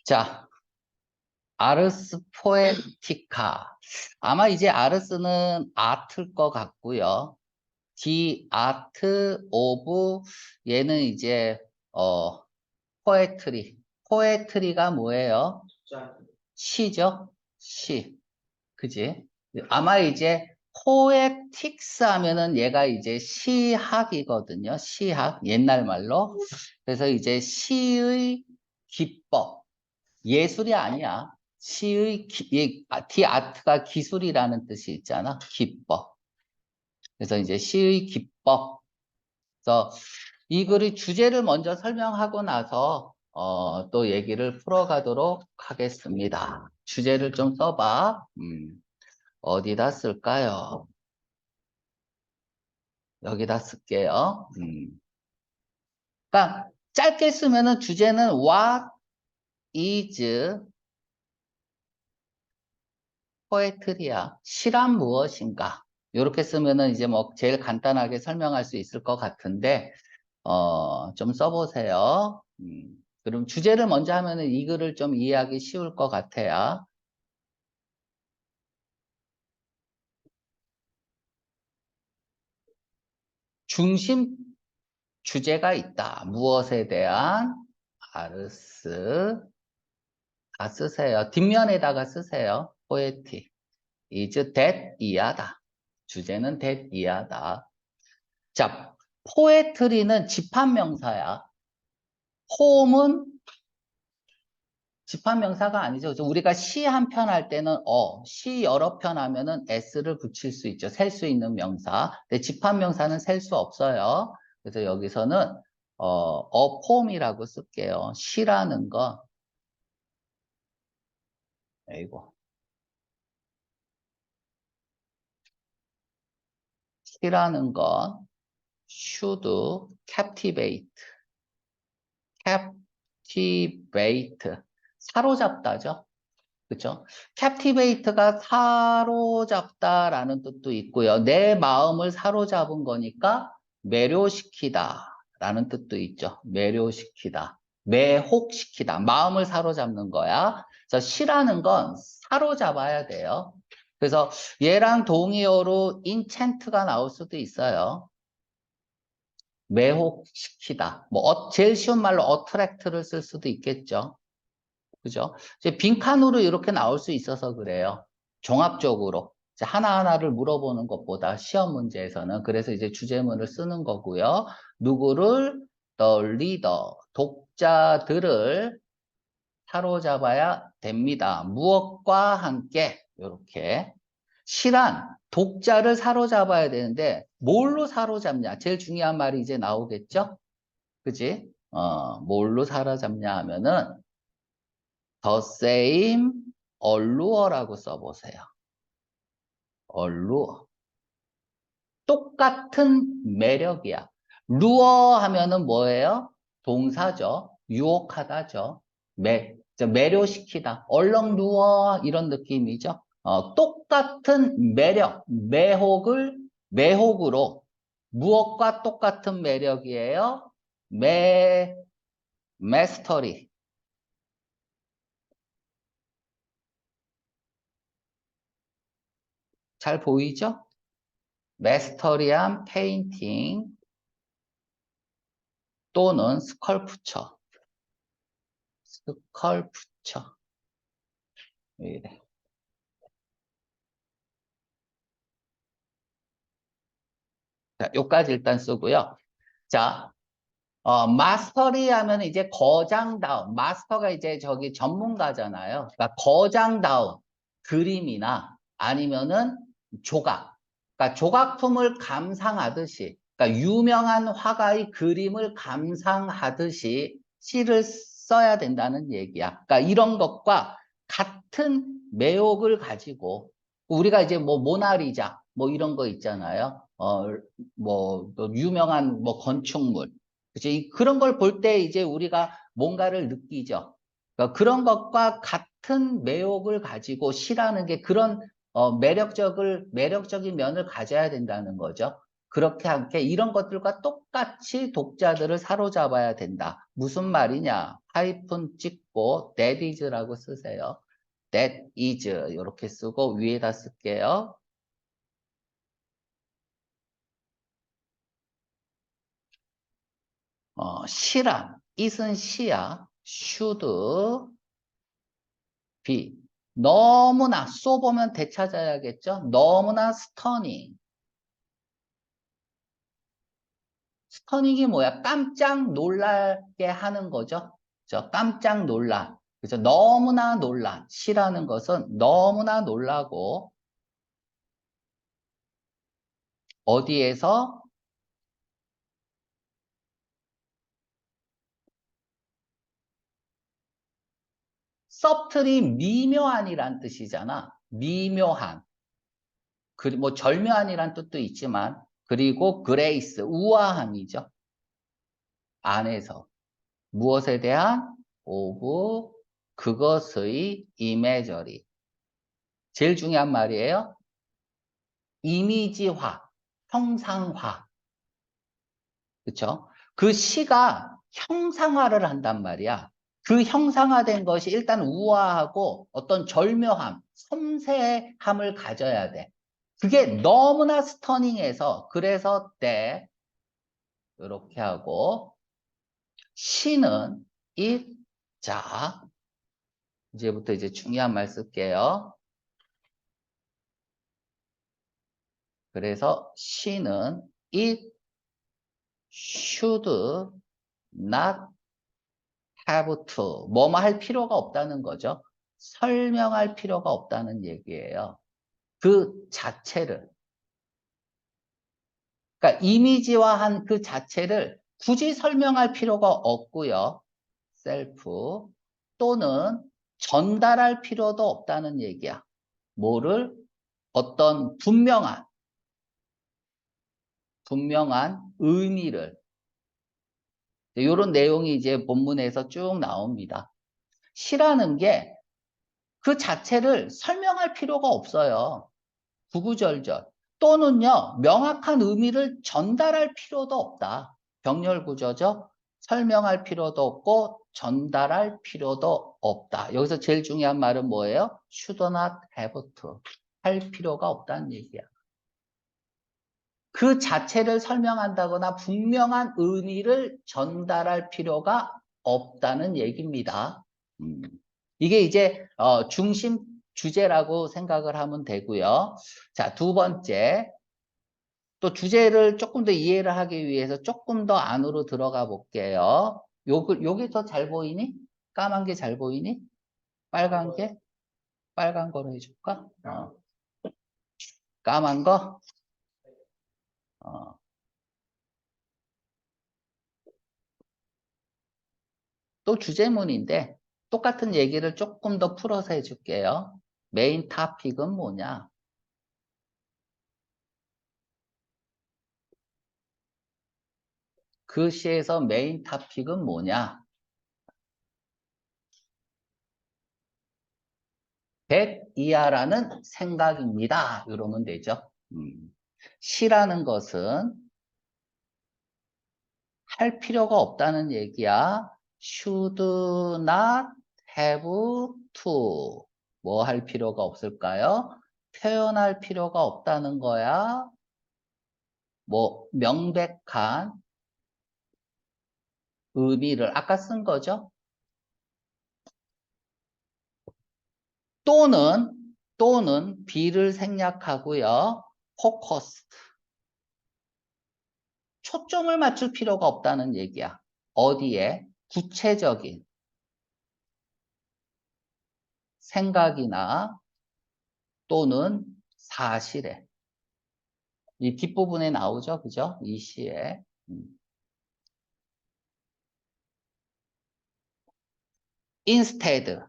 자, 아르스 포에티카. 아마 이제 아르스는 아트일 것 같고요. 디 아트 오브 얘는 이제 포에트리. 포에트리가 뭐예요? 시죠? 시. 그지? 아마 이제 포에틱스 하면은 얘가 이제 시학이거든요. 시학. 옛날 말로. 그래서 이제 시의 기법. 예술이 아니야. 디아트가 기술이라는 뜻이 있잖아. 기법. 그래서 이제 시의 기법. 그래서 이 글의 주제를 먼저 설명하고 나서 또 얘기를 풀어가도록 하겠습니다. 주제를 좀 써봐. 어디다 쓸까요? 여기다 쓸게요. 그러니까 짧게 쓰면은 주제는 What is poetry야? 시란 무엇인가? 이렇게 쓰면은 이제 뭐 제일 간단하게 설명할 수 있을 것 같은데 좀 써보세요. 그럼 주제를 먼저 하면은 이 글을 좀 이해하기 쉬울 것 같아요. 중심 주제가 있다. 무엇에 대한 아르스 다 쓰세요. 뒷면에다가 쓰세요. 포에틱. is that 이하다. 주제는 that 이하다. 자, 포에트리는 집합명사야. 폼은 집합명사가 아니죠. 그래서 우리가 시 한 편 할 때는 시 여러 편 하면은 s를 붙일 수 있죠. 셀 수 있는 명사. 근데 집합명사는 셀 수 없어요. 그래서 여기서는 폼이라고 쓸게요. 시라는 건 이거 시라는 건 should captivate, captivate 사로잡다죠. 그렇죠? captivate가 사로잡다라는 뜻도 있고요. 내 마음을 사로잡은 거니까 매료시키다라는 뜻도 있죠. 매료시키다, 매혹시키다, 마음을 사로잡는 거야. 그래서 시라는 건 사로잡아야 돼요. 그래서 얘랑 동의어로 enchant가 나올 수도 있어요. 매혹시키다. 뭐 제일 쉬운 말로 attract를 쓸 수도 있겠죠. 그죠? 이제 빈칸으로 이렇게 나올 수 있어서 그래요. 종합적으로. 이제 하나하나를 물어보는 것보다 시험 문제에서는 그래서 이제 주제문을 쓰는 거고요. 누구를 the reader, 독자들을 사로잡아야 됩니다. 무엇과 함께 이렇게 시란 독자를 사로잡아야 되는데 뭘로 사로잡냐? 제일 중요한 말이 이제 나오겠죠? 그지? 뭘로 사로잡냐 하면은 the same allure라고 써보세요. allure. 똑같은 매력이야. 루어 하면은 뭐예요? 동사죠. 유혹하다죠. 매료시키다. 얼렁 루어 이런 느낌이죠. 똑같은 매력, 매혹으로 무엇과 똑같은 매력이에요? 마스터리. 잘 보이죠? 마스터리한 페인팅 또는 스컬프처. 스컬프처. 이래. 자, 요까지 일단 쓰고요. 자, 마스터리 하면 이제 거장다운. 마스터가 이제 저기 전문가잖아요. 그러니까 거장다운 그림이나 아니면은 조각. 그러니까 조각품을 감상하듯이, 그러니까 유명한 화가의 그림을 감상하듯이 시를 써야 된다는 얘기야. 그러니까 이런 것과 같은 매혹을 가지고 우리가 이제 뭐 모나리자 뭐 이런 거 있잖아요. 또 유명한 뭐 건축물. 그치? 그런 걸 볼 때 이제 우리가 뭔가를 느끼죠. 그러니까 그런 것과 같은 매혹을 가지고 시라는 게 그런 매력적인 면을 가져야 된다는 거죠. 그렇게 함께 이런 것들과 똑같이 독자들을 사로잡아야 된다. 무슨 말이냐? 하이픈 찍고 that is라고 쓰세요. that is 이렇게 쓰고 위에다 쓸게요. 시란 is은 시야. should be 너무나 쏘 보면 되찾아야겠죠. 너무나 스터닝. 스터닝이 뭐야? 깜짝 놀라게 하는 거죠. 저 깜짝 놀란. 그죠? 너무나 놀란. 시라는 것은 너무나 놀라고 어디에서 subtly 미묘한이란 뜻이잖아. 미묘한. 뭐 절묘한이란 뜻도 있지만 그리고 grace 우아함이죠. 안에서 무엇에 대한 of 그것의 imagery. 제일 중요한 말이에요. 이미지화, 형상화. 그렇죠? 그 시가 형상화를 한단 말이야. 그 형상화된 것이 일단 우아하고 어떤 절묘함, 섬세함을 가져야 돼. 그게 너무나 스터닝해서 그래서 때 이렇게 하고 시는 it 자 이제부터 이제 중요한 말 쓸게요. 그래서 시는 it should not have to 뭐뭐 할 필요가 없다는 거죠. 설명할 필요가 없다는 얘기예요. 그 자체를 그러니까 이미지화한 그 자체를 굳이 설명할 필요가 없고요. 셀프 또는 전달할 필요도 없다는 얘기야. 뭐를? 어떤 분명한 의미를 이런 내용이 이제 본문에서 쭉 나옵니다. 시라는 게 그 자체를 설명할 필요가 없어요. 구구절절. 또는요, 명확한 의미를 전달할 필요도 없다. 병렬구조죠. 설명할 필요도 없고 전달할 필요도 없다. 여기서 제일 중요한 말은 뭐예요? should not have to. 할 필요가 없다는 얘기야. 그 자체를 설명한다거나 분명한 의미를 전달할 필요가 없다는 얘기입니다. 이게 이제 중심 주제라고 생각을 하면 되고요. 자, 두 번째. 또 주제를 조금 더 이해를 하기 위해서 조금 더 안으로 들어가 볼게요. 요게 더 잘 보이니? 까만 게 잘 보이니? 빨간 게? 빨간 거로 해줄까? 까만 거? 어. 또 주제문인데 똑같은 얘기를 조금 더 풀어서 해줄게요. 메인 토픽은 뭐냐? 그 시에서 메인 토픽은 뭐냐? 백 이하라는 생각입니다. 이러면 되죠. 시라는 것은 할 필요가 없다는 얘기야. should not have to. 뭐 할 필요가 없을까요? 표현할 필요가 없다는 거야. 뭐 명백한 의미를 아까 쓴 거죠. 또는 B를 생략하고요. focus. 초점을 맞출 필요가 없다는 얘기야. 어디에? 구체적인 생각이나 또는 사실에. 이 뒷부분에 나오죠. 그죠? 이 시에. instead.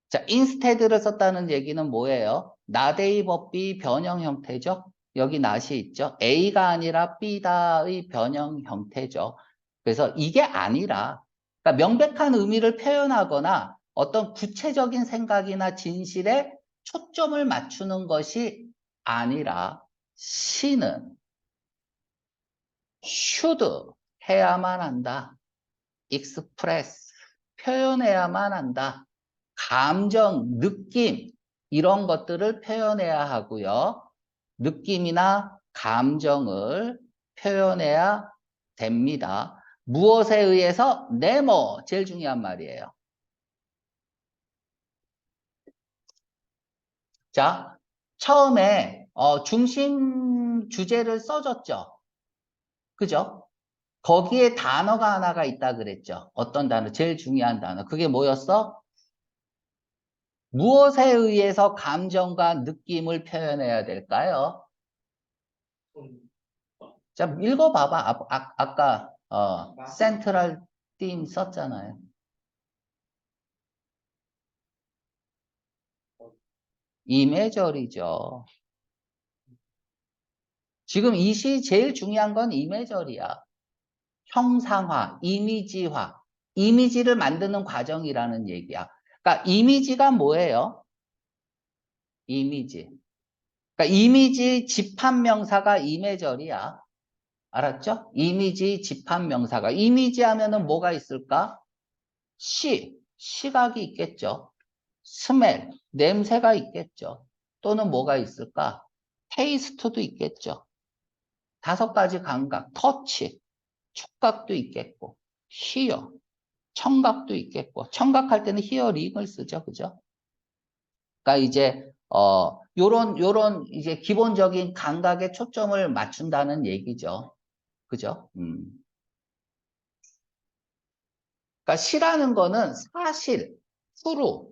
자, instead를 썼다는 얘기는 뭐예요? not A but B 변형 형태죠. 여기 not이 있죠. A가 아니라 B다의 변형 형태죠. 그래서 이게 아니라 그러니까 명백한 의미를 표현하거나 어떤 구체적인 생각이나 진실에 초점을 맞추는 것이 아니라 시는 should 해야만 한다. express 표현해야만 한다. 감정, 느낌 이런 것들을 표현해야 하고요. 느낌이나 감정을 표현해야 됩니다. 무엇에 의해서? 네모 제일 중요한 말이에요. 자, 처음에 중심 주제를 써줬죠. 그죠? 거기에 단어가 하나가 있다 그랬죠. 어떤 단어? 제일 중요한 단어. 그게 뭐였어? 무엇에 의해서 감정과 느낌을 표현해야 될까요? 자, 읽어봐봐. 아까 센트럴 팀 썼잖아요. 이매절이죠. 지금 이 시 제일 중요한 건 이매절이야. 형상화, 이미지화. 이미지를 만드는 과정이라는 얘기야. 그러니까 이미지가 뭐예요? 이미지. 그러니까 이미지 집합명사가 이매절이야. 알았죠? 이미지 집합명사가. 이미지 하면은 뭐가 있을까? 시각이 있겠죠. 스멜, 냄새가 있겠죠. 또는 뭐가 있을까? 테이스트도 있겠죠. 5가지 감각, 터치, 촉각도 있겠고, 히어, 청각도 있겠고, 청각할 때는 히어링을 쓰죠. 그죠? 그러니까 이제, 요런 이제 기본적인 감각에 초점을 맞춘다는 얘기죠. 그죠? 그러니까 시라는 거는 사실, 프루,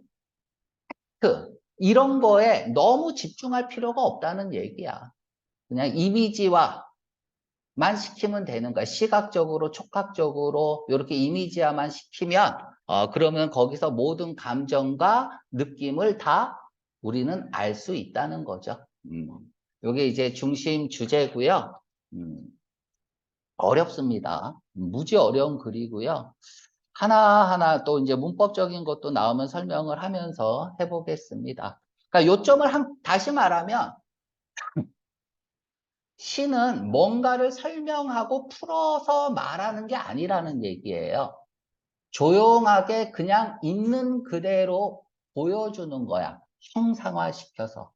이런 거에 너무 집중할 필요가 없다는 얘기야. 그냥 이미지화만 시키면 되는 거야. 시각적으로, 촉각적으로 이렇게 이미지화만 시키면 그러면 거기서 모든 감정과 느낌을 다 우리는 알 수 있다는 거죠. 이게 이제 중심 주제고요. 음, 어렵습니다. 무지 어려운 글이고요. 하나하나 또 이제 문법적인 것도 나오면 설명을 하면서 해보겠습니다. 그러니까 요점을 다시 말하면 시는 뭔가를 설명하고 풀어서 말하는 게 아니라는 얘기예요. 조용하게 그냥 있는 그대로 보여주는 거야. 형상화시켜서.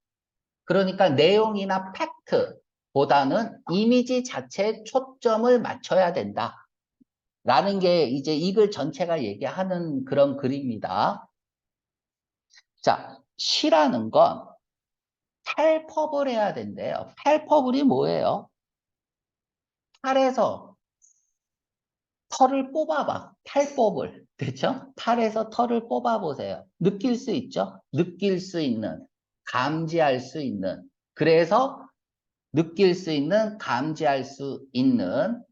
그러니까 내용이나 팩트보다는 이미지 자체에 초점을 맞춰야 된다. 라는 게 이제 이 글 전체가 얘기하는 그런 글입니다. 자, 시라는 건 팔법을 해야 된대요. 팔법이 뭐예요? 팔에서 털을 뽑아봐. 팔법을. 그렇죠? 팔에서 털을 뽑아보세요. 느낄 수 있죠? 느낄 수 있는, 감지할 수 있는. 그래서 느낄 수 있는, 감지할 수 있는,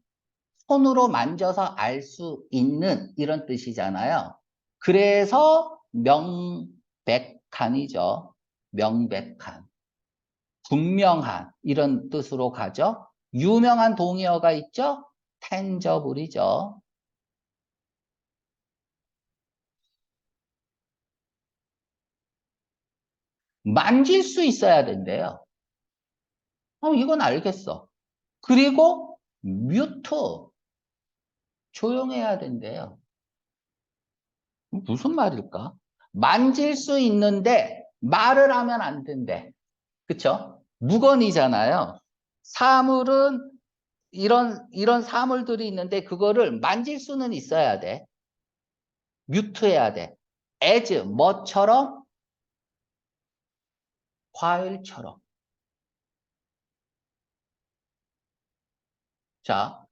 손으로 만져서 알 수 있는 이런 뜻이잖아요. 그래서 명백한이죠. 명백한. 분명한 이런 뜻으로 가죠. 유명한 동의어가 있죠. tangeable이죠. 만질 수 있어야 된대요. 이건 알겠어. 그리고 뮤트 조용해야 된대요. 무슨 말일까? 만질 수 있는데 말을 하면 안 된대. 그쵸? 무건이잖아요. 사물은 이런 사물들이 있는데 그거를 만질 수는 있어야 돼. 뮤트해야 돼. as 뭐처럼? 과일처럼. 자,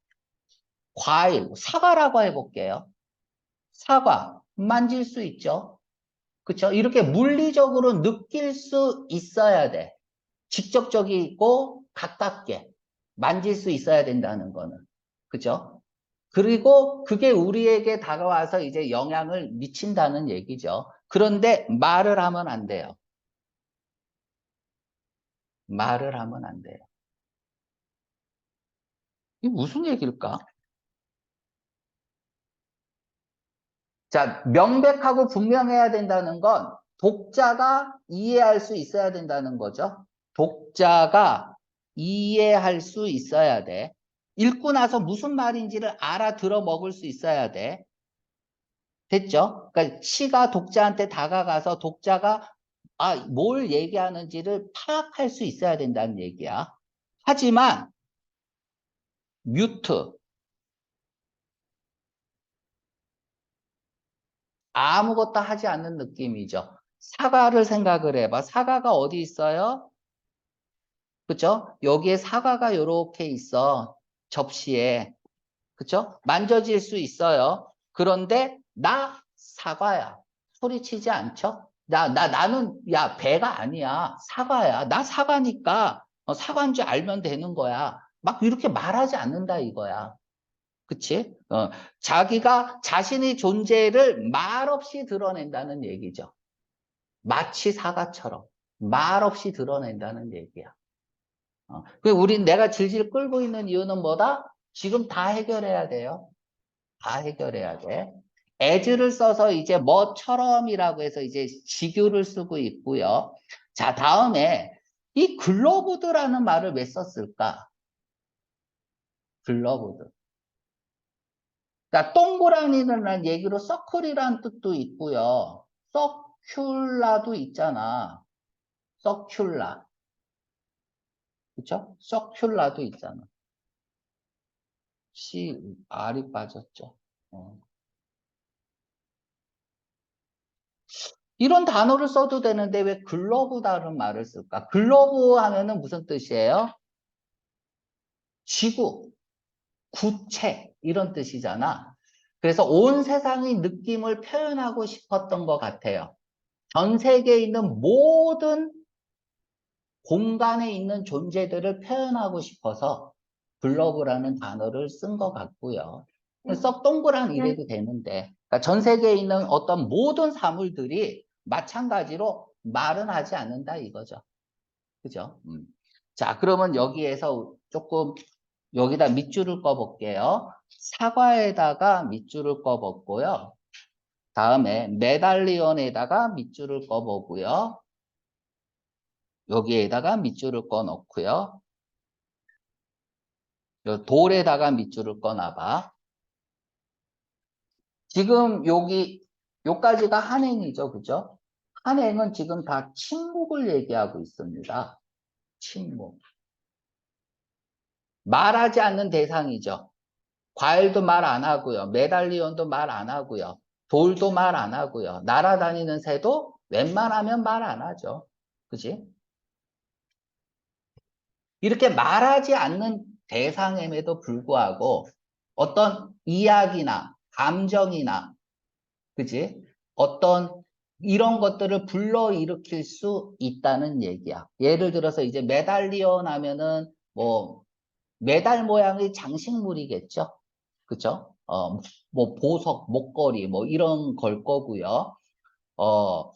과일, 사과라고 해볼게요. 사과, 만질 수 있죠? 그쵸? 이렇게 물리적으로 느낄 수 있어야 돼. 직접적이고 가깝게 만질 수 있어야 된다는 거는. 그죠? 그리고 그게 우리에게 다가와서 이제 영향을 미친다는 얘기죠. 그런데 말을 하면 안 돼요. 말을 하면 안 돼요. 이게 무슨 얘기일까? 자, 명백하고 분명해야 된다는 건 독자가 이해할 수 있어야 된다는 거죠. 독자가 이해할 수 있어야 돼. 읽고 나서 무슨 말인지를 알아들어 먹을 수 있어야 돼. 됐죠? 그러니까 시가 독자한테 다가가서 독자가 뭘 얘기하는지를 파악할 수 있어야 된다는 얘기야. 하지만 뮤트, 아무것도 하지 않는 느낌이죠. 사과를 생각을 해봐. 사과가 어디 있어요? 그죠? 여기에 사과가 이렇게 있어. 접시에. 그죠? 만져질 수 있어요. 그런데 나 사과야. 소리치지 않죠? 나는 야 배가 아니야. 사과야. 나 사과니까 사과인 줄 알면 되는 거야. 막 이렇게 말하지 않는다 이거야. 그치? 자기가 자신의 존재를 말없이 드러낸다는 얘기죠. 마치 사과처럼 말없이 드러낸다는 얘기야. 우린 내가 질질 끌고 있는 이유는 뭐다? 지금 다 해결해야 돼요. 다 해결해야 돼. as를 써서 이제 뭐처럼이라고 해서 이제 지규를 쓰고 있고요. 자, 다음에 이 글러브드라는 말을 왜 썼을까? 글러브드. 그러니까 동그라미라는 얘기로 서클이라는 뜻도 있고요. 서큘라도 있잖아. 서큘라. 그쵸? 서큘라도 있잖아. R이 빠졌죠. 어. 이런 단어를 써도 되는데 왜 글로브다는 말을 쓸까? 글로브 하면은 무슨 뜻이에요? 지구, 구체 이런 뜻이잖아. 그래서 온 세상의 느낌을 표현하고 싶었던 것 같아요. 전 세계에 있는 모든 공간에 있는 존재들을 표현하고 싶어서 글로브라는 단어를 쓴 것 같고요. 썩 동그란 이래도 되는데 그러니까 전 세계에 있는 어떤 모든 사물들이 마찬가지로 말은 하지 않는다 이거죠. 그죠? 자, 그러면 여기에서 조금 여기다 밑줄을 꺼볼게요. 사과에다가 밑줄을 꺼봤고요. 다음에 메달리온에다가 밑줄을 꺼보고요. 여기에다가 밑줄을 꺼 놓고요. 돌에다가 밑줄을 꺼놔봐. 지금 요까지가 한행이죠. 그죠? 한행은 지금 다 침묵을 얘기하고 있습니다. 침묵. 말하지 않는 대상이죠. 과일도 말 안 하고요. 메달리온도 말 안 하고요. 돌도 말 안 하고요. 날아다니는 새도 웬만하면 말 안 하죠. 그지? 이렇게 말하지 않는 대상임에도 불구하고 어떤 이야기나 감정이나 그지? 어떤 이런 것들을 불러일으킬 수 있다는 얘기야. 예를 들어서 이제 메달리온 하면은 뭐 메달 모양의 장식물이겠죠. 그죠? 뭐 보석, 목걸이 뭐 이런 걸 거고요. 어,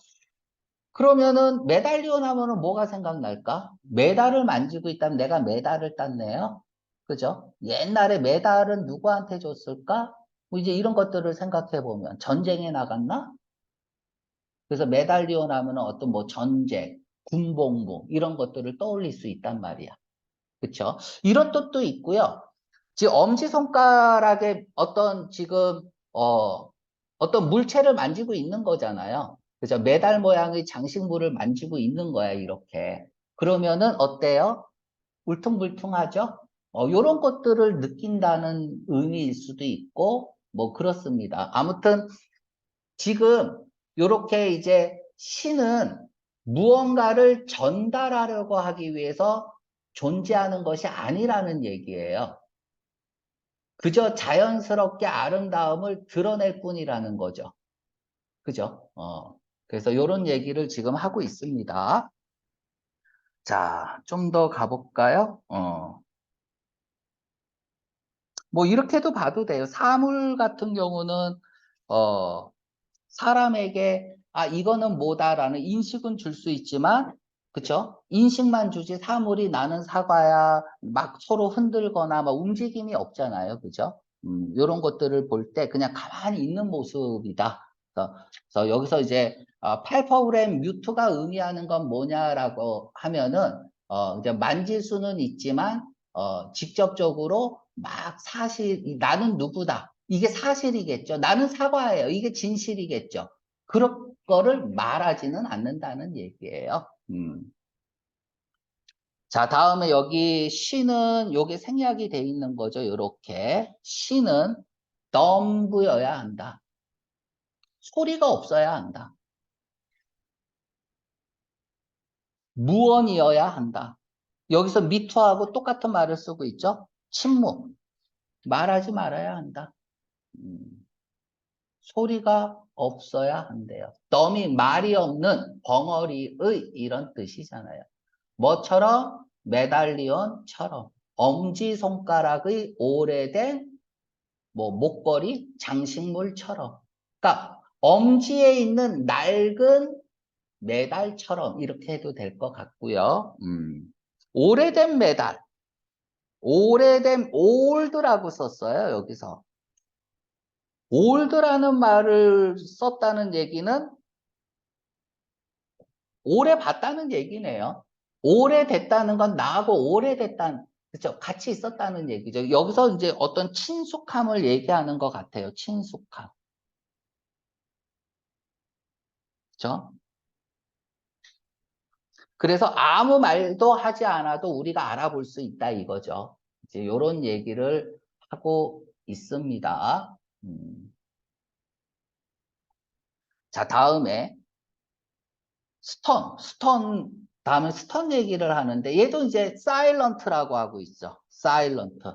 그러면은 메달리온 하면은 뭐가 생각날까? 메달을 만지고 있다면 내가 메달을 땄네요. 그죠? 옛날에 메달은 누구한테 줬을까? 뭐 이제 이런 것들을 생각해 보면 전쟁에 나갔나? 그래서 메달리온 하면은 어떤 뭐 전쟁, 군복무 이런 것들을 떠올릴 수 있단 말이야. 그쵸? 이런 뜻도 있고요. 지금 엄지손가락에 어떤 지금 어떤 물체를 만지고 있는 거잖아요. 그죠? 메달 모양의 장식물을 만지고 있는 거야, 이렇게. 그러면은 어때요? 울퉁불퉁하죠? 요런 것들을 느낀다는 의미일 수도 있고, 뭐 그렇습니다. 아무튼 지금 요렇게 이제 시는 무언가를 전달하려고 하기 위해서 존재하는 것이 아니라는 얘기예요. 그저 자연스럽게 아름다움을 드러낼 뿐이라는 거죠. 그죠? 그래서 요런 얘기를 지금 하고 있습니다. 자, 좀 더 가볼까요? 뭐 이렇게도 봐도 돼요. 사물 같은 경우는 어, 사람에게 이거는 뭐다라는 인식은 줄 수 있지만 그쵸? 인식만 주지 사물이 나는 사과야 막 서로 흔들거나 막 움직임이 없잖아요. 그죠? 이런 것들을 볼 때 그냥 가만히 있는 모습이다. 그래서 여기서 이제 팔퍼그램 뮤트가 의미하는 건 뭐냐라고 하면은 이제 만질 수는 있지만, 직접적으로 막 나는 누구다. 이게 사실이겠죠. 나는 사과예요. 이게 진실이겠죠. 그런 거를 말하지는 않는다는 얘기예요. 자, 다음에 여기 she는 요게 생략이 돼 있는 거죠. 요렇게. she는 dumb여야 한다. 소리가 없어야 한다. 무언이어야 한다. 여기서 미투하고 똑같은 말을 쓰고 있죠. 침묵. 말하지 말아야 한다. 음, 소리가 없어야 한대요. 덤이 말이 없는 벙어리의 이런 뜻이잖아요. 뭐처럼? 메달리온처럼. 엄지손가락의 오래된 뭐 목걸이, 장식물처럼. 그러니까 엄지에 있는 낡은 메달처럼 이렇게 해도 될 것 같고요. 오래된 메달, 오래된 올드라고 썼어요. 여기서 올드라는 말을 썼다는 얘기는 오래 봤다는 얘기네요. 오래됐다는 건 나하고 오래됐다는, 그죠? 같이 있었다는 얘기죠. 여기서 이제 어떤 친숙함을 얘기하는 것 같아요. 친숙함. 그죠? 그래서 아무 말도 하지 않아도 우리가 알아볼 수 있다 이거죠. 이제 이런 얘기를 하고 있습니다. 자, 다음에 다음에 스턴 얘기를 하는데 얘도 이제 사일런트라고 하고 있죠. 사일런트.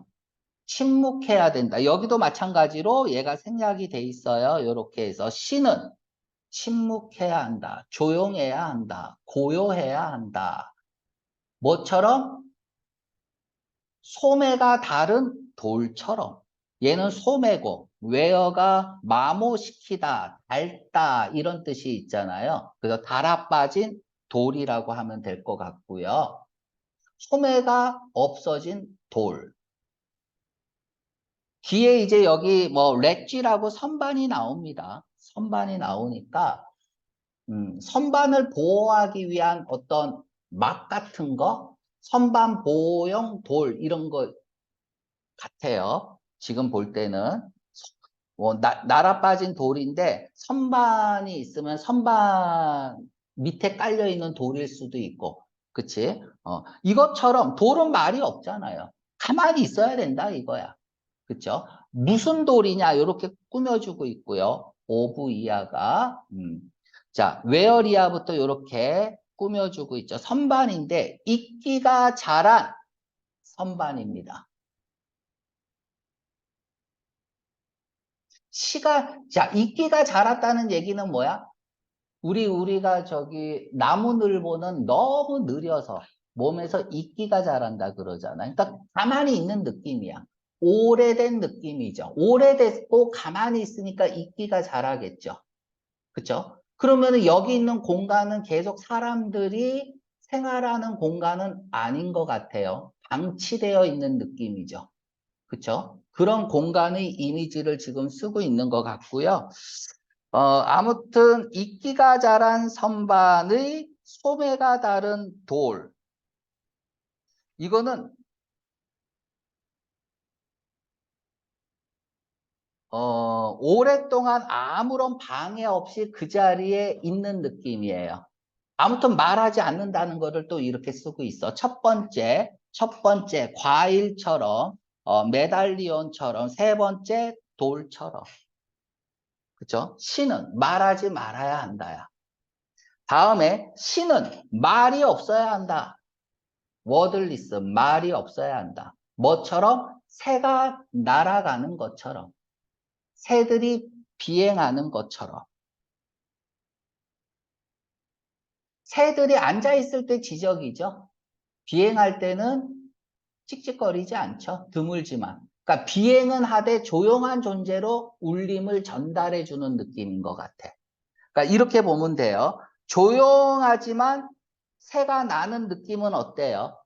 침묵해야 된다. 여기도 마찬가지로 얘가 생략이 돼 있어요. 이렇게 해서 시는 침묵해야 한다. 조용해야 한다. 고요해야 한다. 뭐처럼? 소매가 다른 돌처럼. 얘는 소매고 웨어가 마모시키다, 닳다 이런 뜻이 있잖아요. 그래서 달아 빠진 돌이라고 하면 될 것 같고요. 소매가 없어진 돌. 뒤에 이제 여기 뭐 렉쥐라고 선반이 나옵니다. 선반이 나오니까 선반을 보호하기 위한 어떤 막 같은 거, 선반 보호용 돌 이런 거 같아요. 지금 볼 때는 날아 빠진 돌인데 선반이 있으면 선반 밑에 깔려 있는 돌일 수도 있고, 그치? 이것처럼 돌은 말이 없잖아요. 가만히 있어야 된다 이거야. 그쵸? 무슨 돌이냐 이렇게 꾸며주고 있고요. 오브 이하가 자, 웨어리아부터 이렇게 꾸며주고 있죠. 선반인데 이끼가 자란 선반입니다. 자, 이끼가 자랐다는 얘기는 뭐야? 우리가 저기 나무늘보는 너무 느려서 몸에서 이끼가 자란다 그러잖아. 그러니까 가만히 있는 느낌이야. 오래된 느낌이죠. 오래됐고 가만히 있으니까 이끼가 자라겠죠. 그쵸? 그러면 여기 있는 공간은 계속 사람들이 생활하는 공간은 아닌 것 같아요. 방치되어 있는 느낌이죠. 그쵸? 그런 공간의 이미지를 지금 쓰고 있는 것 같고요. 아무튼 이끼가 자란 선반의 소매가 다른 돌. 이거는 오랫동안 아무런 방해 없이 그 자리에 있는 느낌이에요. 아무튼 말하지 않는다는 거를 또 이렇게 쓰고 있어. 첫 번째 과일처럼, 메달리온처럼, 세 번째 돌처럼. 그쵸? 시는 말하지 말아야 한다야. 다음에 시는 말이 없어야 한다. 워들리스 말이 없어야 한다. 뭐처럼? 새가 날아가는 것처럼. 새들이 비행하는 것처럼. 새들이 앉아있을 때 지적이죠. 비행할 때는 찍찍거리지 않죠. 드물지만. 그러니까 비행은 하되 조용한 존재로 울림을 전달해 주는 느낌인 것 같아. 그러니까 이렇게 보면 돼요. 조용하지만 새가 나는 느낌은 어때요?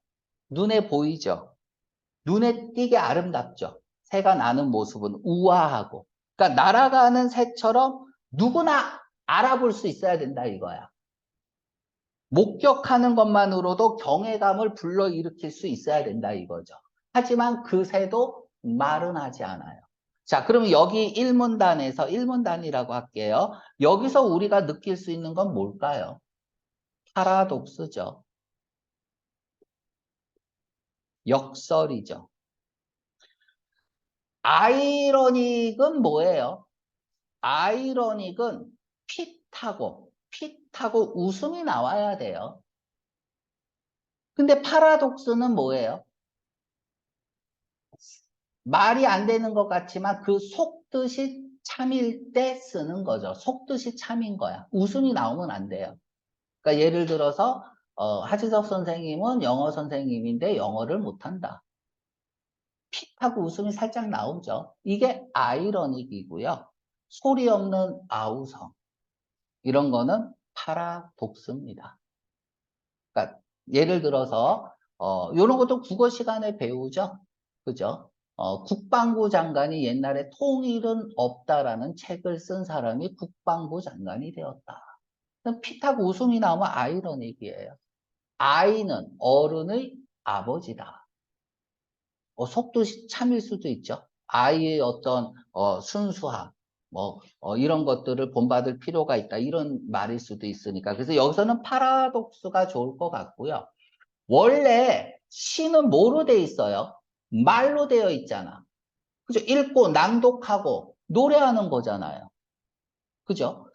눈에 보이죠? 눈에 띄게 아름답죠? 새가 나는 모습은 우아하고. 그러니까 날아가는 새처럼 누구나 알아볼 수 있어야 된다 이거야. 목격하는 것만으로도 경외감을 불러일으킬 수 있어야 된다 이거죠. 하지만 그 새도 말은 하지 않아요. 자, 그럼 여기 일문단이라고 할게요. 여기서 우리가 느낄 수 있는 건 뭘까요? 파라독스죠. 역설이죠. 아이러닉은 뭐예요? 아이러닉은 핏하고 웃음이 나와야 돼요. 근데 파라독스는 뭐예요? 말이 안 되는 것 같지만 그 속뜻이 참일 때 쓰는 거죠. 속뜻이 참인 거야. 웃음이 나오면 안 돼요. 그러니까 예를 들어서 하지석 선생님은 영어 선생님인데 영어를 못한다. 핏하고 웃음이 살짝 나오죠. 이게 아이러닉이고요. 소리 없는 아우성. 이런 거는 파라독스입니다. 그러니까 예를 들어서 이런 것도 국어 시간에 배우죠. 그죠? 국방부 장관이 옛날에 통일은 없다라는 책을 쓴 사람이 국방부 장관이 되었다. 핏하고 웃음이 나오면 아이러닉이에요. 아이는 어른의 아버지다. 속도 참일 수도 있죠. 아이의 어떤 순수함, 이런 것들을 본받을 필요가 있다. 이런 말일 수도 있으니까. 그래서 여기서는 파라독스가 좋을 것 같고요. 원래 시는 뭐로 돼 있어요? 말로 되어 있잖아. 그죠? 읽고 낭독하고 노래하는 거잖아요. 그죠?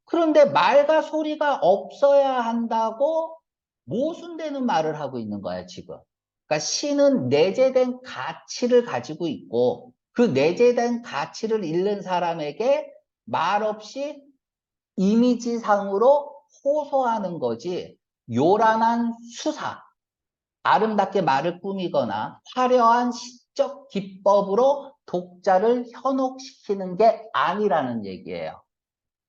그런데 말과 소리가 없어야 한다고 모순되는 말을 하고 있는 거야, 지금. 그러니까 시는 내재된 가치를 가지고 있고 그 내재된 가치를 잃는 사람에게 말 없이 이미지상으로 호소하는 거지 요란한 수사, 아름답게 말을 꾸미거나 화려한 시적 기법으로 독자를 현혹시키는 게 아니라는 얘기예요.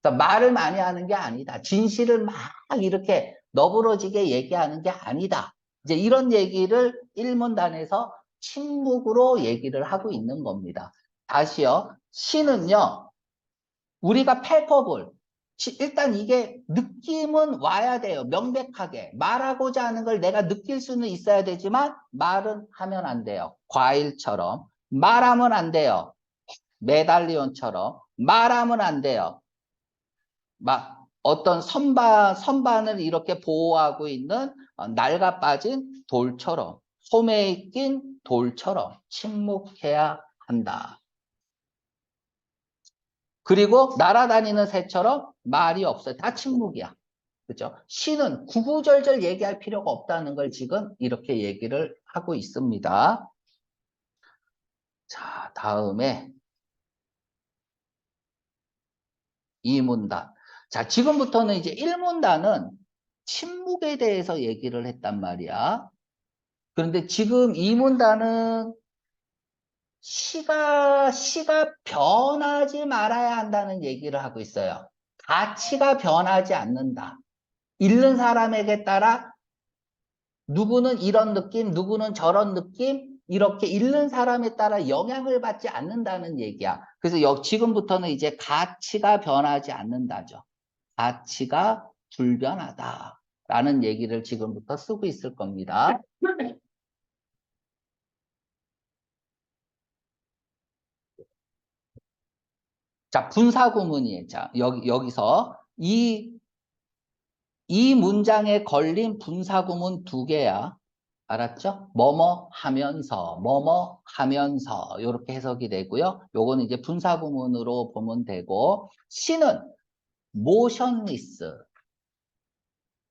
그러니까 말을 많이 하는 게 아니다. 진실을 막 이렇게 너부러지게 얘기하는 게 아니다. 이제 이런 얘기를 일문단에서 침묵으로 얘기를 하고 있는 겁니다. 다시요. 시는요. 우리가 팔퍼블. 일단 이게 느낌은 와야 돼요. 명백하게. 말하고자 하는 걸 내가 느낄 수는 있어야 되지만 말은 하면 안 돼요. 과일처럼. 말하면 안 돼요. 메달리온처럼. 말하면 안 돼요. 막 어떤 선반을 이렇게 보호하고 있는 낡아 빠진 돌처럼, 소매에 낀 돌처럼 침묵해야 한다. 그리고 날아다니는 새처럼 말이 없어요. 다 침묵이야. 그죠? 시는 구구절절 얘기할 필요가 없다는 걸 지금 이렇게 얘기를 하고 있습니다. 자, 다음에 이문단. 자, 지금부터는 이제 일문단은 침묵에 대해서 얘기를 했단 말이야. 그런데 지금 이문단은 시가 변하지 말아야 한다는 얘기를 하고 있어요. 가치가 변하지 않는다. 읽는 사람에게 따라 누구는 이런 느낌, 누구는 저런 느낌, 이렇게 읽는 사람에 따라 영향을 받지 않는다는 얘기야. 그래서 지금부터는 이제 가치가 변하지 않는다죠. 가치가 불변하다라는 얘기를 지금부터 쓰고 있을 겁니다. 자, 분사구문이에요. 자, 여기서 이 문장에 걸린 분사구문 두 개야. 알았죠? 뭐뭐 하면서, 뭐뭐 하면서 이렇게 해석이 되고요. 요거는 이제 분사구문으로 보면 되고 C는 motionless,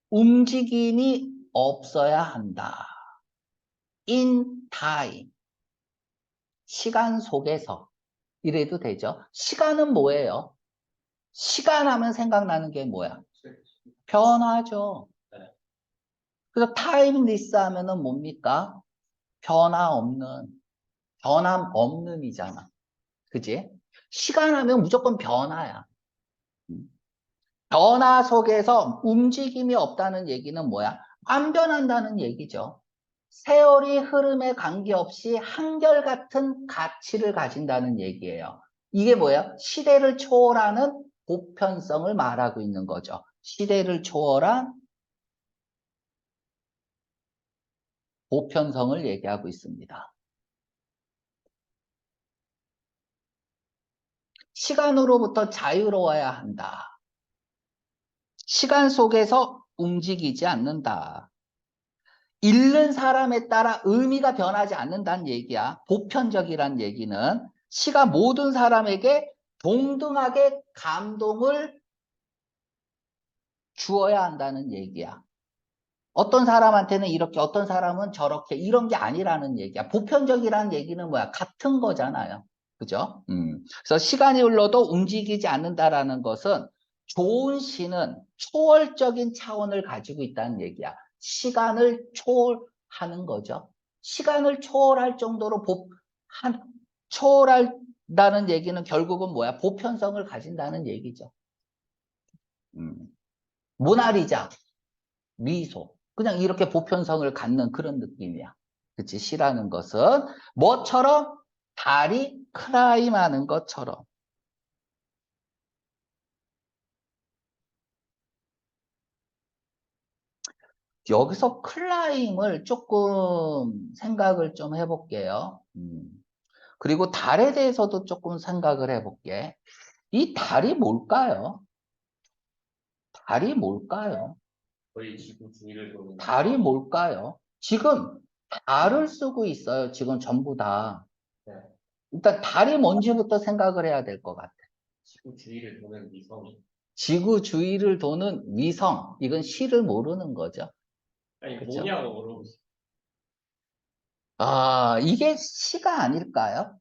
움직임이 없어야 한다. in time, 시간 속에서 이래도 되죠. 시간은 뭐예요? 시간 하면 생각나는 게 뭐야? 변화죠. 그래서 타임리스 하면은 뭡니까? 변함 없는이잖아. 그지? 시간 하면 무조건 변화야. 변화 속에서 움직임이 없다는 얘기는 뭐야? 안 변한다는 얘기죠. 세월이 흐름에 관계없이 한결같은 가치를 가진다는 얘기예요. 이게 뭐야? 시대를 초월하는 보편성을 말하고 있는 거죠. 시대를 초월한 보편성을 얘기하고 있습니다. 시간으로부터 자유로워야 한다. 시간 속에서 움직이지 않는다. 읽는 사람에 따라 의미가 변하지 않는다는 얘기야. 보편적이란 얘기는 시가 모든 사람에게 동등하게 감동을 주어야 한다는 얘기야. 어떤 사람한테는 이렇게, 어떤 사람은 저렇게, 이런 게 아니라는 얘기야. 보편적이라는 얘기는 뭐야? 같은 거잖아요. 그죠? 그래서 시간이 흘러도 움직이지 않는다라는 것은 좋은 시는 초월적인 차원을 가지고 있다는 얘기야. 시간을 초월하는 거죠. 시간을 초월할 정도로 초월한다는 얘기는 결국은 뭐야? 보편성을 가진다는 얘기죠. 음. 모나리자. 미소. 그냥 이렇게 보편성을 갖는 그런 느낌이야. 그치? 시라는 것은 뭐처럼? 달이 크라임하는 것처럼. 여기서 클라임을 조금 생각을 좀 해볼게요. 그리고 달에 대해서도 조금 생각을 해볼게. 이 달이 뭘까요? 달이 뭘까요? 거의 지구 주위를 도는 달이 뭘까요? 지금 달을 쓰고 있어요. 지금 전부 다. 네. 일단 달이 뭔지부터 생각을 해야 될 것 같아. 지구 주위를 도는 위성이. 지구 주위를 도는 위성. 이건 시를 모르는 거죠. 아니 그렇죠? 뭐냐고 물어보시 아, 이게 시가 아닐까요?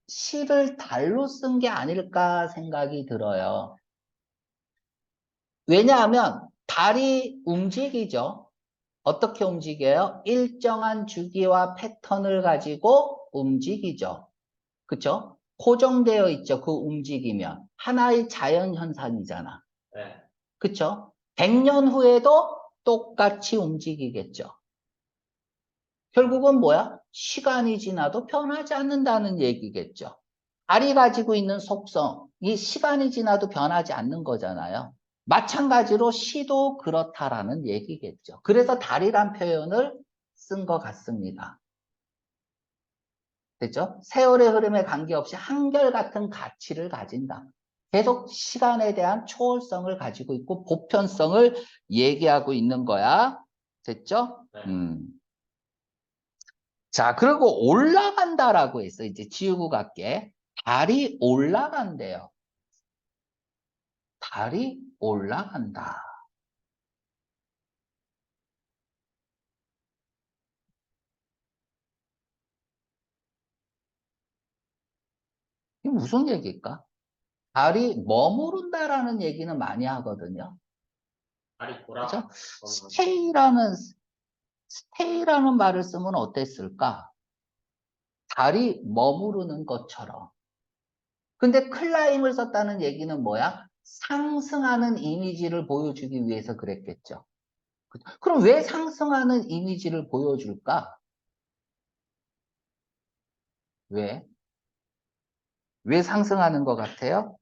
시를 달로 쓴 게 아닐까 생각이 들어요. 왜냐하면 달이 움직이죠. 어떻게 움직여요? 일정한 주기와 패턴을 가지고 움직이죠. 그쵸? 고정되어 있죠. 그 움직이면. 하나의 자연 현상이잖아. 네. 그쵸? 100년 후에도 똑같이 움직이겠죠. 결국은 뭐야? 시간이 지나도 변하지 않는다는 얘기겠죠. 달이 가지고 있는 속성, 이 시간이 지나도 변하지 않는 거잖아요. 마찬가지로 시도 그렇다라는 얘기겠죠. 그래서 달이란 표현을 쓴 것 같습니다. 됐죠? 세월의 흐름에 관계없이 한결같은 가치를 가진다. 계속 시간에 대한 초월성을 가지고 있고 보편성을 얘기하고 있는 거야. 됐죠? 네. 자, 그리고 올라간다라고 했어. 이제 지우고 갈게. 달이 올라간대요. 달이 올라간다. 이게 무슨 얘기일까? 달이 머무른다라는 얘기는 많이 하거든요. 달이 그죠? 돌아. 스테이라는 말을 쓰면 어땠을까? 달이 머무르는 것처럼. 근데 클라임을 썼다는 얘기는 뭐야? 상승하는 이미지를 보여주기 위해서 그랬겠죠. 그럼 왜 상승하는 이미지를 보여줄까? 왜? 왜 상승하는 것 같아요?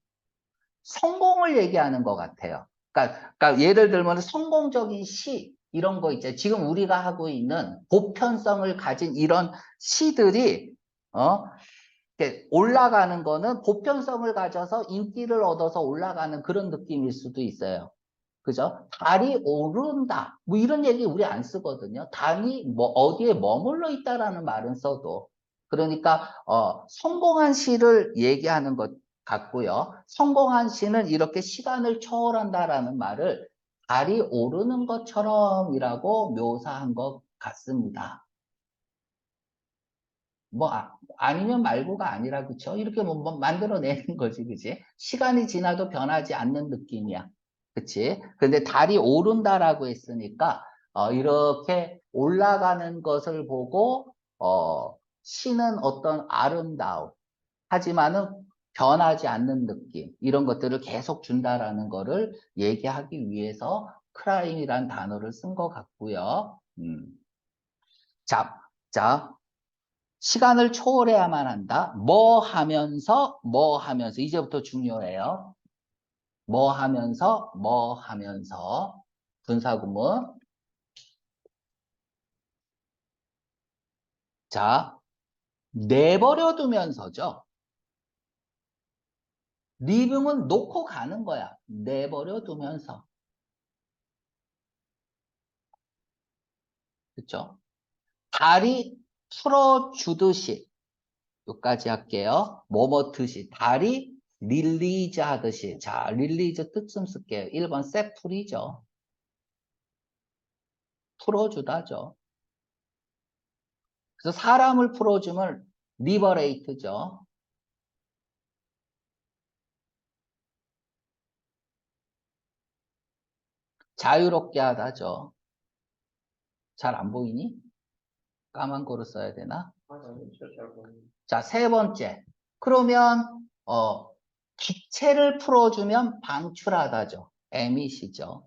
성공을 얘기하는 것 같아요. 그러니까 예를 들면 성공적인 시, 이런 거 있잖아요. 지금 우리가 하고 있는 보편성을 가진 이런 시들이, 이렇게 올라가는 거는 보편성을 가져서 인기를 얻어서 올라가는 그런 느낌일 수도 있어요. 그죠? 달이 오른다. 뭐 이런 얘기 우리 안 쓰거든요. 달이 뭐 어디에 머물러 있다라는 말은 써도. 그러니까 성공한 시를 얘기하는 것 같고요. 성공한 시는 이렇게 시간을 초월한다라는 말을 달이 오르는 것처럼이라고 묘사한 것 같습니다. 뭐 아니면 말고가 아니라 그쵸? 이렇게 뭐 만들어내는 거지, 그치? 시간이 지나도 변하지 않는 느낌이야. 그치? 근데 달이 오른다라고 했으니까 이렇게 올라가는 것을 보고 시는 어떤 아름다움 하지만은 변하지 않는 느낌 이런 것들을 계속 준다라는 거를 얘기하기 위해서 크라임이란 단어를 쓴 것 같고요. 자, 자, 시간을 초월해야만 한다. 뭐 하면서 이제부터 중요해요. 뭐 하면서 분사구문 자, 내버려 두면서죠. 리빙은 놓고 가는 거야. 내버려 두면서. 그렇죠? 다리 풀어주듯이. 여기까지 할게요. 뭐뭐 듯이. 다리 릴리즈 하듯이. 자, 릴리즈 뜻 좀 쓸게요. 1번 세풀이죠. 풀어주다죠. 그래서 사람을 풀어주면 리버레이트죠. 자유롭게 하다죠. 잘 안 보이니? 까만 거로 써야 되나? 맞아요. 잘 보는. 자, 세 번째. 그러면 기체를 풀어주면 방출하다죠. 에밋이죠.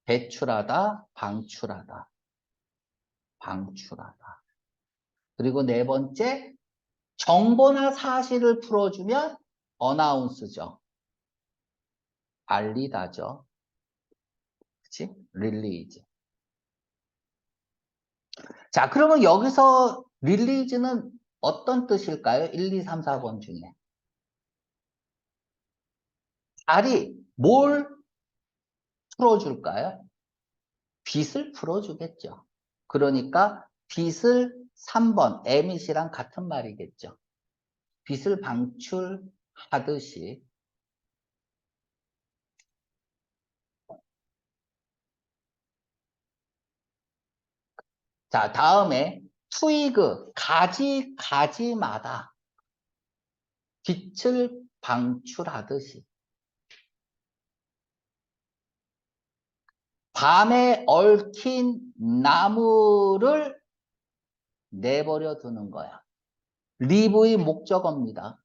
배출하다, 방출하다, 방출하다. 그리고 네 번째, 정보나 사실을 풀어주면 어나운스죠. 알리다죠. 그치? 릴리즈. 자, 그러면 여기서 릴리즈는 어떤 뜻일까요? 1, 2, 3, 4번 중에. 알이 뭘 풀어줄까요? 빛을 풀어주겠죠. 그러니까 빛을 3번, 에밋이랑 같은 말이겠죠. 빛을 방출하듯이. 자, 다음에 트위그, 가지마다 빛을 방출하듯이. 밤에 얽힌 나무를 내버려 두는 거야. 리브의 목적어입니다.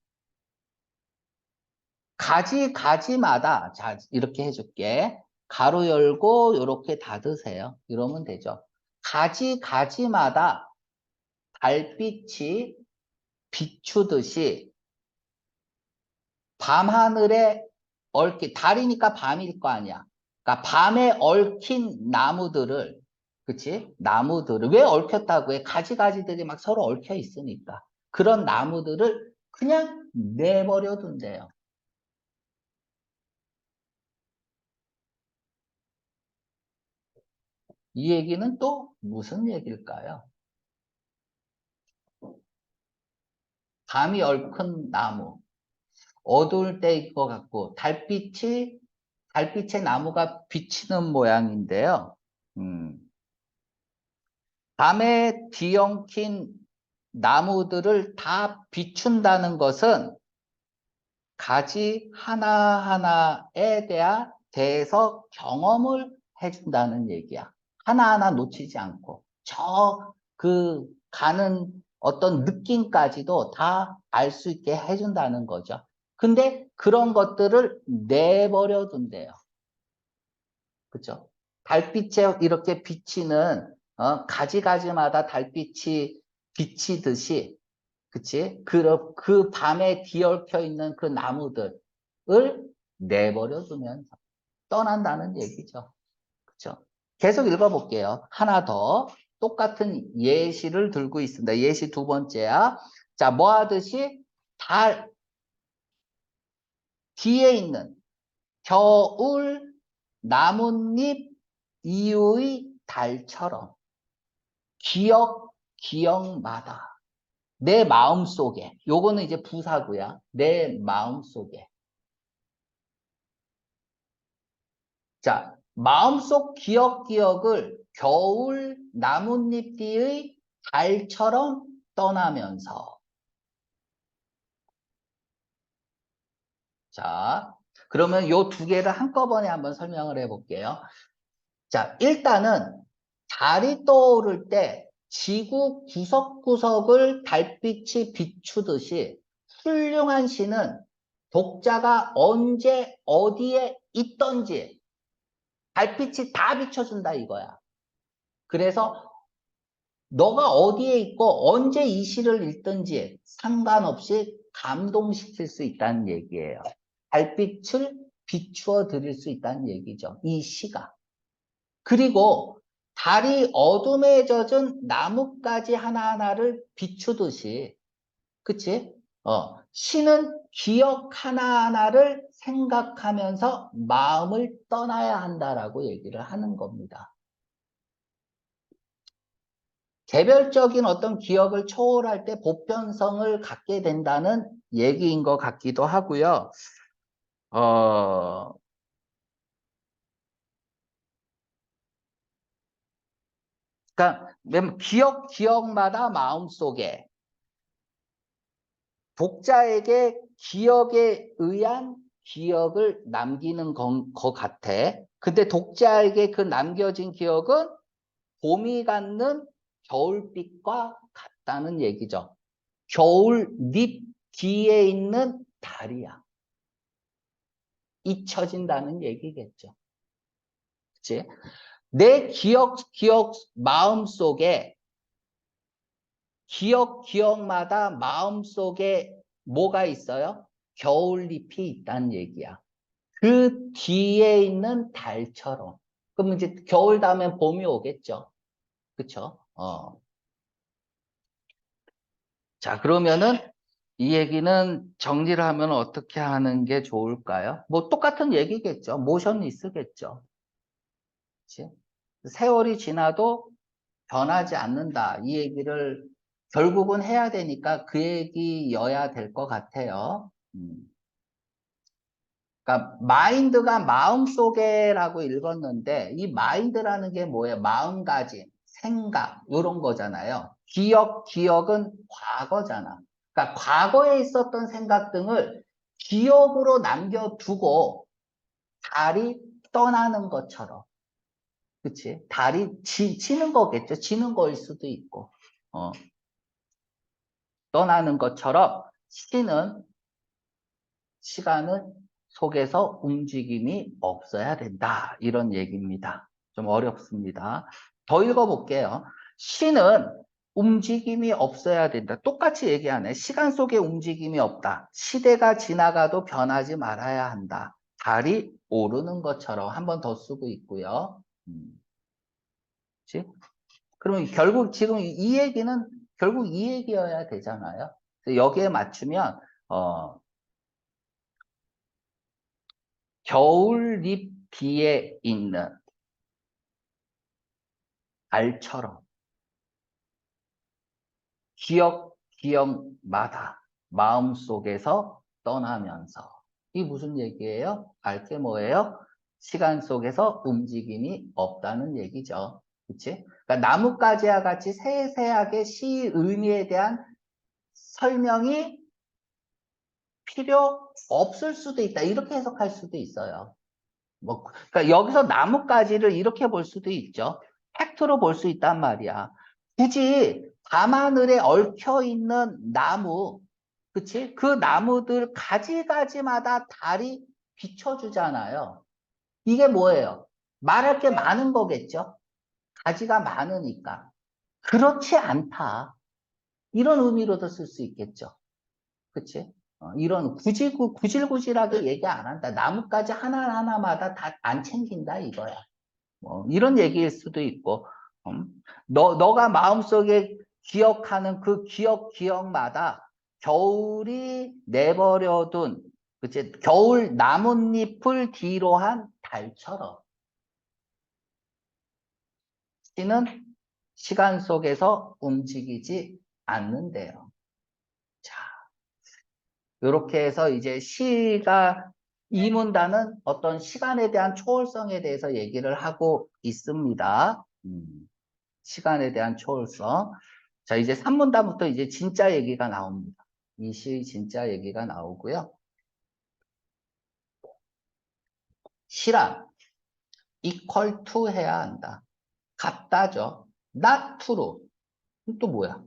가지마다, 자, 이렇게 해줄게. 가로 열고, 이렇게 닫으세요. 이러면 되죠. 가지마다 달빛이 비추듯이 밤하늘에 달이니까 밤일 거 아니야. 그러니까 밤에 얽힌 나무들을, 그치? 나무들을, 왜 얽혔다고 해? 가지들이 막 서로 얽혀 있으니까. 그런 나무들을 그냥 내버려 둔대요. 이 얘기는 또 무슨 얘기일까요? 밤이 얽힌 나무, 어두울 때일 것 같고, 달빛에 나무가 비치는 모양인데요. 밤에 뒤엉킨 나무들을 다 비춘다는 것은 가지 하나하나에 대해서 경험을 해준다는 얘기야. 하나하나 놓치지 않고. 가는 어떤 느낌까지도 다 알 수 있게 해준다는 거죠. 근데 그런 것들을 내버려 둔대요. 그죠? 달빛에 이렇게 비치는, 가지가지마다 달빛이 비치듯이, 그치? 그 밤에 뒤얽혀 있는 그 나무들을 내버려 두면서 떠난다는 얘기죠. 그쵸? 계속 읽어볼게요. 하나 더. 똑같은 예시를 들고 있습니다. 예시 두 번째야. 자, 뭐 하듯이 달 뒤에 있는 겨울 나뭇잎 이후의 달처럼 기억마다 내 마음속에 요거는 이제 부사구야. 내 마음속에. 자, 마음속 기억을 겨울 나뭇잎 뒤의 달처럼 떠나면서. 자, 그러면 요 두 개를 한꺼번에 한번 설명을 해볼게요. 자, 일단은 달이 떠오를 때 지구 구석구석을 달빛이 비추듯이 훌륭한 시는 독자가 언제 어디에 있던지 달빛이 다 비춰준다 이거야. 그래서 너가 어디에 있고 언제 이 시를 읽든지 상관없이 감동시킬 수 있다는 얘기예요. 달빛을 비추어 드릴 수 있다는 얘기죠. 이 시가. 그리고 달이 어둠에 젖은 나뭇가지 하나하나를 비추듯이, 그치? 시는 기억 하나하나를 생각하면서 마음을 떠나야 한다라고 얘기를 하는 겁니다. 개별적인 어떤 기억을 초월할 때 보편성을 갖게 된다는 얘기인 것 같기도 하고요. 그러니까 기억마다 마음속에 독자에게 기억에 의한 기억을 남기는 것 같아. 근데 독자에게 그 남겨진 기억은 봄이 갖는 겨울빛과 같다는 얘기죠. 겨울잎 뒤에 있는 달이야. 잊혀진다는 얘기겠죠. 그치? 내 마음속에, 기억마다 마음속에 뭐가 있어요? 겨울잎이 있다는 얘기야. 그 뒤에 있는 달처럼. 그럼 이제 겨울 다음엔 봄이 오겠죠. 그쵸? 자, 그러면은 이 얘기는 정리를 하면 어떻게 하는 게 좋을까요? 뭐 똑같은 얘기겠죠. 모션이 쓰겠죠. 그치? 세월이 지나도 변하지 않는다. 이 얘기를 결국은 해야 되니까 그 얘기여야 될 것 같아요. 그러니까 마인드가 마음속에라고 읽었는데 이 마인드라는 게 뭐예요? 마음가짐, 생각 이런 거잖아요. 기억은 과거잖아. 그러니까 과거에 있었던 생각 등을 기억으로 남겨두고 달이 떠나는 것처럼, 그치? 달이 지는 거겠죠. 지는 거일 수도 있고, 떠나는 것처럼 시간은 속에서 움직임이 없어야 된다. 이런 얘기입니다. 좀 어렵습니다. 더 읽어볼게요. 시는 움직임이 없어야 된다. 똑같이 얘기하네. 시간 속에 움직임이 없다. 시대가 지나가도 변하지 말아야 한다. 달이 오르는 것처럼 한 번 더 쓰고 있고요. 그치? 그럼 결국 지금 이 얘기는 결국 이 얘기여야 되잖아요. 여기에 맞추면 겨울잎 뒤에 있는 알처럼 기억마다 마음속에서 떠나면서 이 무슨 얘기예요? 알게 뭐예요? 시간 속에서 움직임이 없다는 얘기죠. 그치? 그러니까 나뭇가지와 같이 세세하게 시 의미에 대한 설명이 필요 없을 수도 있다. 이렇게 해석할 수도 있어요. 그러니까 여기서 나뭇가지를 이렇게 볼 수도 있죠. 팩트로 볼 수 있단 말이야. 굳이 밤하늘에 얽혀 있는 나무, 그치? 그 나무들 가지가지마다 달이 비춰주잖아요. 이게 뭐예요? 말할 게 많은 거겠죠? 가지가 많으니까. 그렇지 않다. 이런 의미로도 쓸 수 있겠죠. 그치? 이런 구질구질하게 얘기 안 한다. 나뭇가지 하나하나마다 다 안 챙긴다 이거야. 이런 얘기일 수도 있고, 너가 마음속에 기억하는 그 기억마다 겨울이 내버려둔, 그치? 겨울 나뭇잎을 뒤로 한 달처럼 시는 시간 속에서 움직이지 않는데요. 자, 이렇게 해서 이제 시가 이 문단은 어떤 시간에 대한 초월성에 대해서 얘기를 하고 있습니다. 시간에 대한 초월성. 자, 이제 3문단부터 이제 진짜 얘기가 나옵니다. 이 시 진짜 얘기가 나오고요. 시란 equal to 해야 한다. 같다죠. not true. 또 뭐야?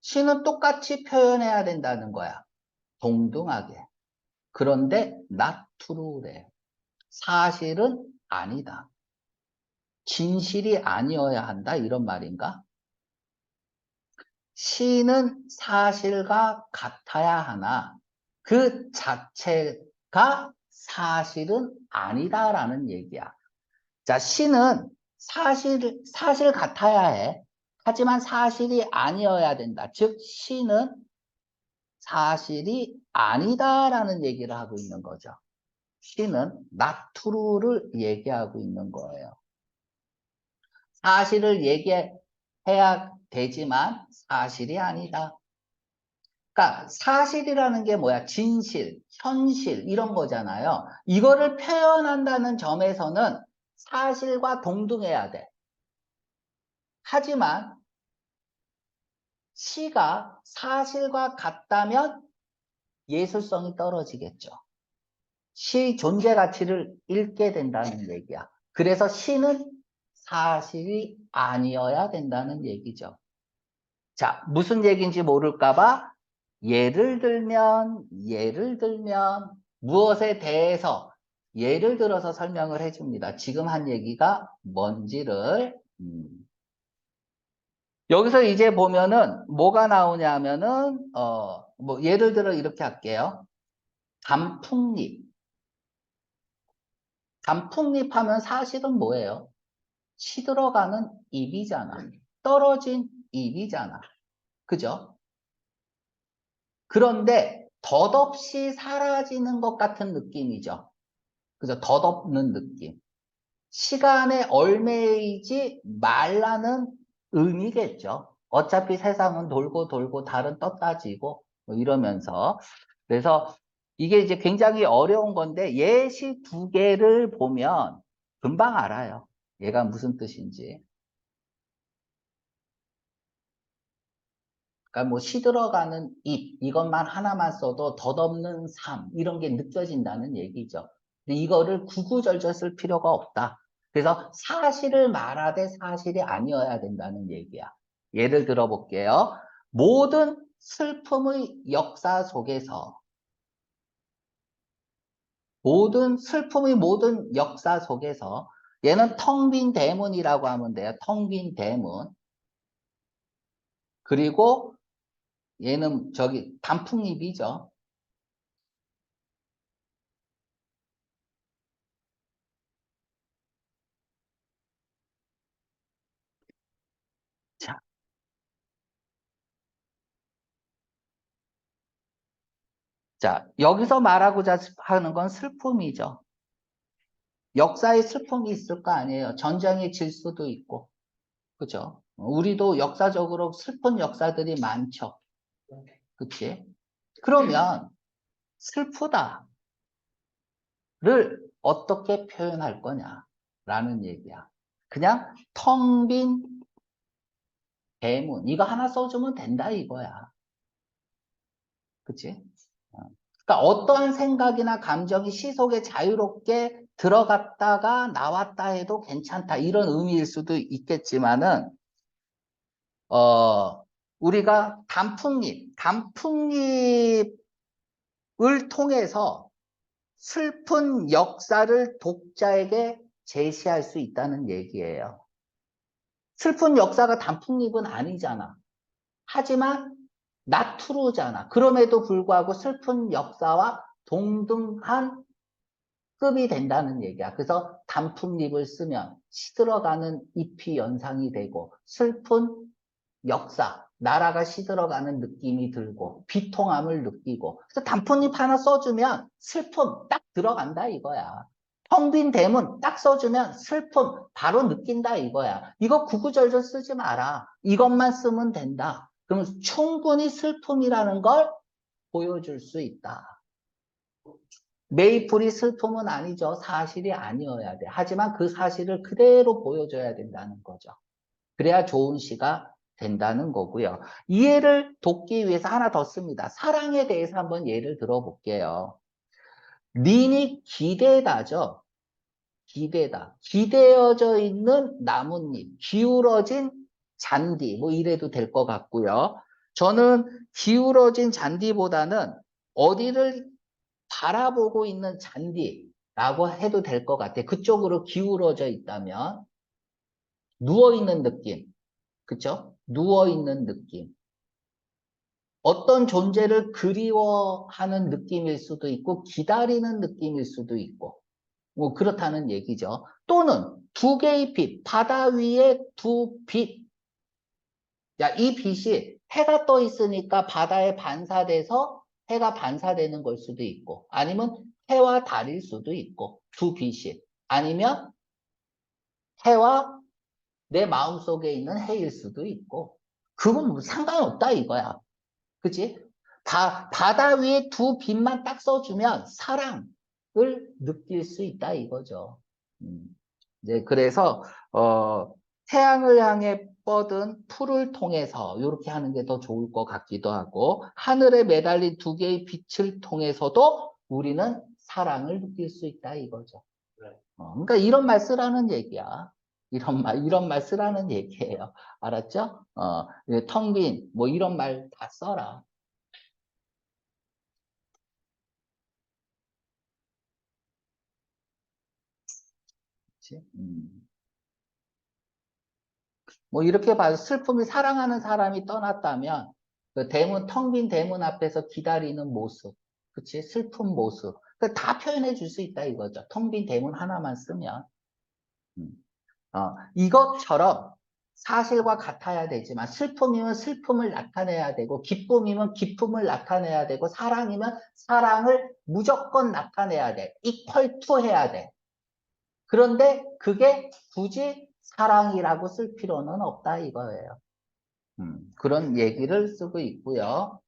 시는 똑같이 표현해야 된다는 거야. 동등하게. 그런데 not true래. 사실은 아니다. 진실이 아니어야 한다. 이런 말인가? 시는 사실과 같아야 하나 그 자체가 사실은 아니다라는 얘기야. 자, 시는 사실 같아야 해. 하지만 사실이 아니어야 된다. 즉, 시는 사실이 아니다라는 얘기를 하고 있는 거죠. 시는 not true를 얘기하고 있는 거예요. 사실을 얘기해야 되지만 사실이 아니다. 그러니까 사실이라는 게 뭐야? 진실, 현실 이런 거잖아요. 이거를 표현한다는 점에서는 사실과 동등해야 돼. 하지만 시가 사실과 같다면 예술성이 떨어지겠죠. 시 존재 가치를 잃게 된다는 얘기야. 그래서 시는 사실이 아니어야 된다는 얘기죠. 자, 무슨 얘기인지 모를까봐 예를 들면 무엇에 대해서 예를 들어서 설명을 해줍니다. 지금 한 얘기가 뭔지를. 여기서 이제 보면은 뭐가 나오냐면은 뭐 예를 들어 이렇게 할게요. 단풍잎. 단풍잎 하면 사실은 뭐예요? 시들어가는 잎이잖아. 떨어진 잎이잖아. 그죠? 그런데 덧없이 사라지는 것 같은 느낌이죠. 그죠? 덧없는 느낌. 시간에 얽매이지 말라는 의미겠죠. 어차피 세상은 돌고 돌고 달은 떴다 지고 뭐 이러면서. 그래서 이게 이제 굉장히 어려운 건데 예시 두 개를 보면 금방 알아요. 얘가 무슨 뜻인지. 그러니까 뭐 시들어가는 잎 이것만 하나만 써도 덧없는 삶 이런 게 느껴진다는 얘기죠. 근데 이거를 구구절절 쓸 필요가 없다. 그래서 사실을 말하되 사실이 아니어야 된다는 얘기야. 예를 들어 볼게요. 모든 슬픔의 역사 속에서 모든 역사 속에서 얘는 텅 빈 대문이라고 하면 돼요. 텅 빈 대문. 그리고 얘는 저기 단풍잎이죠. 자, 자, 여기서 말하고자 하는 건 슬픔이죠. 역사에 슬픔이 있을 거 아니에요. 전쟁이 질 수도 있고. 그죠? 우리도 역사적으로 슬픈 역사들이 많죠. 그치? 그러면 슬프다를 어떻게 표현할 거냐라는 얘기야. 그냥 텅 빈 대문. 이거 하나 써주면 된다 이거야. 그치? 그러니까 어떠한 생각이나 감정이 시 속에 자유롭게 들어갔다가 나왔다 해도 괜찮다. 이런 의미일 수도 있겠지만은, 우리가 단풍잎을 통해서 슬픈 역사를 독자에게 제시할 수 있다는 얘기예요. 슬픈 역사가 단풍잎은 아니잖아. 하지만 나투르잖아. 그럼에도 불구하고 슬픈 역사와 동등한 급이 된다는 얘기야. 그래서 단풍잎을 쓰면 시들어가는 잎이 연상이 되고 슬픈 역사, 나라가 시들어가는 느낌이 들고 비통함을 느끼고 그래서 단풍잎 하나 써주면 슬픔 딱 들어간다 이거야. 텅 빈 대문 딱 써주면 슬픔 바로 느낀다 이거야. 이거 구구절절 쓰지 마라. 이것만 쓰면 된다. 그러면 충분히 슬픔이라는 걸 보여줄 수 있다. 메이플이 슬픔은 아니죠. 사실이 아니어야 돼. 하지만 그 사실을 그대로 보여줘야 된다는 거죠. 그래야 좋은 시가 된다는 거고요. 이해를 돕기 위해서 하나 더 씁니다. 사랑에 대해서 한번 예를 들어볼게요. 린이 기대다죠. 기대다. 기대어져 있는 나뭇잎, 기울어진 잔디, 뭐 이래도 될 것 같고요. 저는 기울어진 잔디보다는 어디를 바라보고 있는 잔디라고 해도 될 것 같아요. 그쪽으로 기울어져 있다면 누워있는 느낌, 그쵸? 누워있는 느낌. 어떤 존재를 그리워하는 느낌일 수도 있고 기다리는 느낌일 수도 있고 뭐 그렇다는 얘기죠. 또는 두 개의 빛, 바다 위에 두 빛. 야, 이 빛이 해가 떠 있으니까 바다에 반사돼서 해가 반사되는 걸 수도 있고, 아니면 해와 달일 수도 있고, 두 빛이. 아니면 해와 내 마음속에 있는 해일 수도 있고, 그건 뭐 상관없다 이거야. 그치? 바다 위에 두 빛만 딱 써주면 사랑을 느낄 수 있다 이거죠. 음. 이제 그래서 태양을 향해 뻗은 풀을 통해서 이렇게 하는 게 더 좋을 것 같기도 하고 하늘에 매달린 두 개의 빛을 통해서도 우리는 사랑을 느낄 수 있다 이거죠. 네. 그러니까 이런 말 쓰라는 얘기야. 이런 말 쓰라는 얘기예요. 알았죠? 텅 빈, 뭐 이런 말 다 써라. 그치? 뭐 이렇게 봐서 슬픔이 사랑하는 사람이 떠났다면 그 대문 텅 빈 대문 앞에서 기다리는 모습, 그치? 슬픈 모습, 다 표현해 줄 수 있다 이거죠. 텅 빈 대문 하나만 쓰면 음. 이것처럼 사실과 같아야 되지만 슬픔이면 슬픔을 나타내야 되고 기쁨이면 기쁨을 나타내야 되고 사랑이면 사랑을 무조건 나타내야 돼. 이퀄 투 해야 돼. 그런데 그게 굳이 사랑이라고 쓸 필요는 없다 이거예요. 그런 얘기를 쓰고 있고요.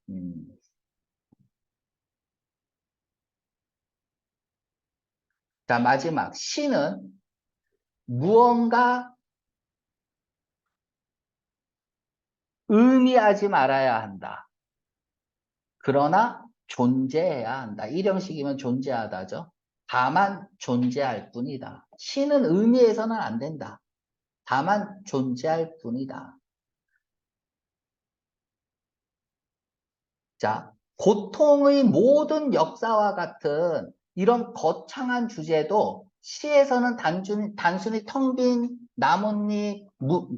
자, 마지막 시는 무언가 의미하지 말아야 한다. 그러나 존재해야 한다. 일형식이면 존재하다죠. 다만 존재할 뿐이다. 시는 의미해서는 안 된다. 다만 존재할 뿐이다. 자, 고통의 모든 역사와 같은 이런 거창한 주제도 시에서는 단순히 텅 빈 나뭇잎,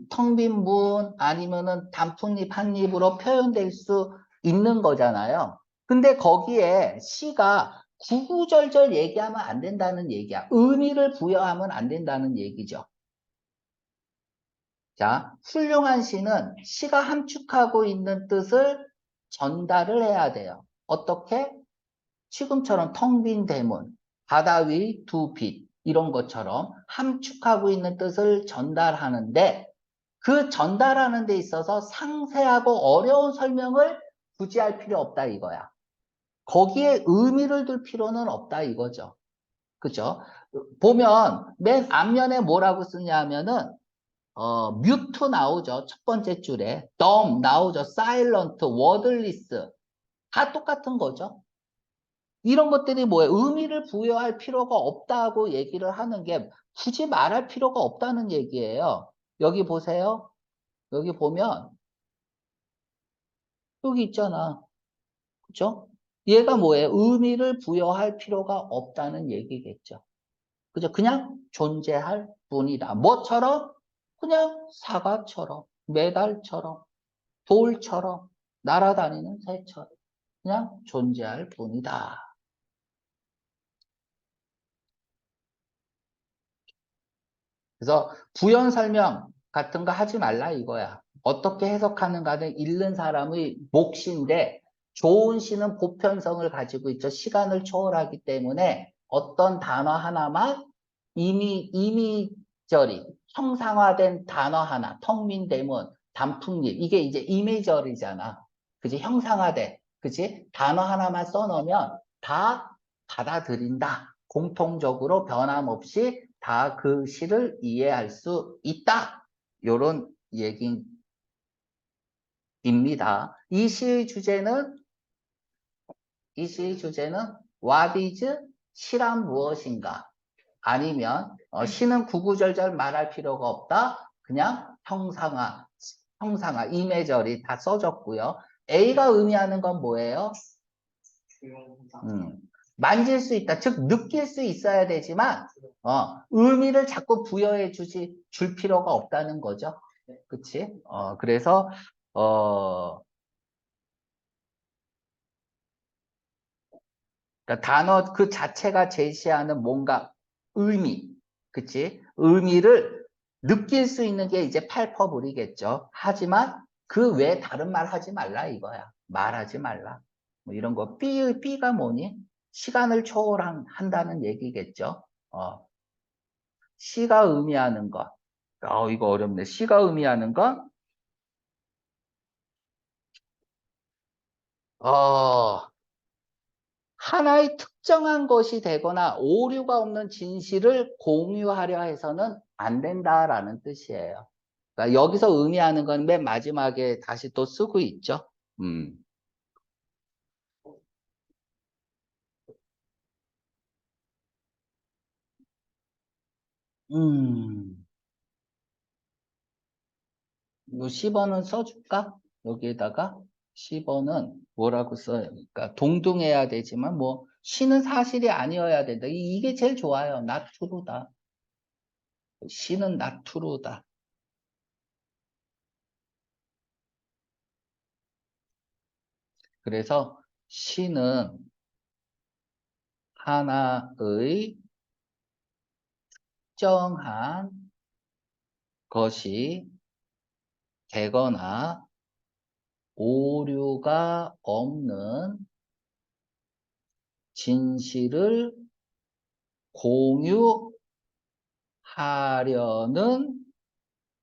텅 빈 문, 아니면은 단풍잎 한 잎으로 표현될 수 있는 거잖아요. 근데 거기에 시가 구구절절 얘기하면 안 된다는 얘기야. 의미를 부여하면 안 된다는 얘기죠. 자, 훌륭한 시는 시가 함축하고 있는 뜻을 전달을 해야 돼요. 어떻게? 지금처럼 텅 빈 대문, 바다 위 두 빛, 이런 것처럼 함축하고 있는 뜻을 전달하는데 그 전달하는 데 있어서 상세하고 어려운 설명을 굳이 할 필요 없다 이거야. 거기에 의미를 둘 필요는 없다 이거죠. 그죠? 보면 맨 앞면에 뭐라고 쓰냐 하면은 뮤트 나오죠. 첫 번째 줄에. dumb 나오죠. silent, wordless. 다 똑같은 거죠. 이런 것들이 뭐예요? 의미를 부여할 필요가 없다고 얘기를 하는 게 굳이 말할 필요가 없다는 얘기예요. 여기 보세요. 여기 보면 여기 있잖아. 그죠? 얘가 뭐예요? 의미를 부여할 필요가 없다는 얘기겠죠. 그죠? 그냥 존재할 뿐이다. 뭐처럼? 그냥 사과처럼, 메달처럼, 돌처럼, 날아다니는 새처럼 그냥 존재할 뿐이다. 그래서 부연 설명 같은 거 하지 말라 이거야. 어떻게 해석하는가는 읽는 사람의 몫인데 좋은 시는 보편성을 가지고 있죠. 시간을 초월하기 때문에 어떤 단어 하나만 이미저리 형상화된 단어 하나, 텅빈 대문, 단풍잎 이게 이제 이미저리잖아. 그지? 형상화돼. 그지? 단어 하나만 써놓으면 다 받아들인다. 공통적으로 변함없이 다 그 시를 이해할 수 있다. 요런 얘기입니다. 이 시의 주제는 What is 시란 무엇인가? 아니면 시는 구구절절 말할 필요가 없다. 그냥 이메저리 다 써졌고요. A가 의미하는 건 뭐예요? 음, 만질 수 있다. 즉 느낄 수 있어야 되지만 의미를 자꾸 줄 필요가 없다는 거죠. 그치? 그래서 그러니까 단어 그 자체가 제시하는 뭔가 의미, 그치? 의미를 느낄 수 있는 게 이제 팔퍼블이겠죠. 하지만 그 외에 다른 말 하지 말라 이거야. 말하지 말라. 뭐 이런 거. B가 뭐니? 시간을 초월한다는 얘기겠죠. C가 의미하는 것. 이거 어렵네. C가 의미하는 건, 하나의 특정한 것이 되거나 오류가 없는 진실을 공유하려 해서는 안 된다라는 뜻이에요. 그러니까 여기서 의미하는 건 맨 마지막에 다시 또 쓰고 있죠. 음. 음. 이 10번은 써줄까? 여기에다가 10번은 뭐라고 써요? 그러니까 동등해야 되지만 뭐 C는 사실이 아니어야 된다. 이게 제일 좋아요. not true다. C는 not true다. 그래서 C는 하나의 특정한 것이 되거나 오류가 없는 진실을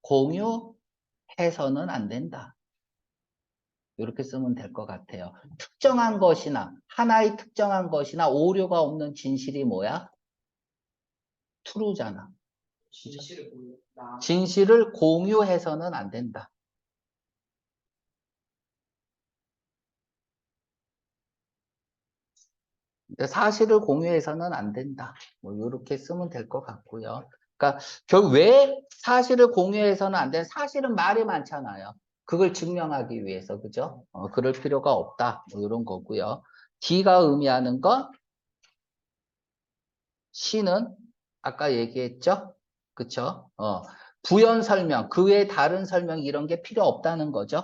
공유해서는 안 된다. 이렇게 쓰면 될 것 같아요. 특정한 것이나 하나의 특정한 것이나 오류가 없는 진실이 뭐야? true잖아. 진실을 보인다. 진실을 공유해서는 안 된다. 사실을 공유해서는 안 된다. 뭐 이렇게 쓰면 될 것 같고요. 그러니까 결국 왜 사실을 공유해서는 안 되는 사실은 말이 많잖아요. 그걸 증명하기 위해서 그죠? 그럴 필요가 없다. 뭐 이런 거고요. D가 의미하는 건 C는 아까 얘기했죠? 그쵸? 부연 설명, 그 외에 다른 설명 이런 게 필요 없다는 거죠.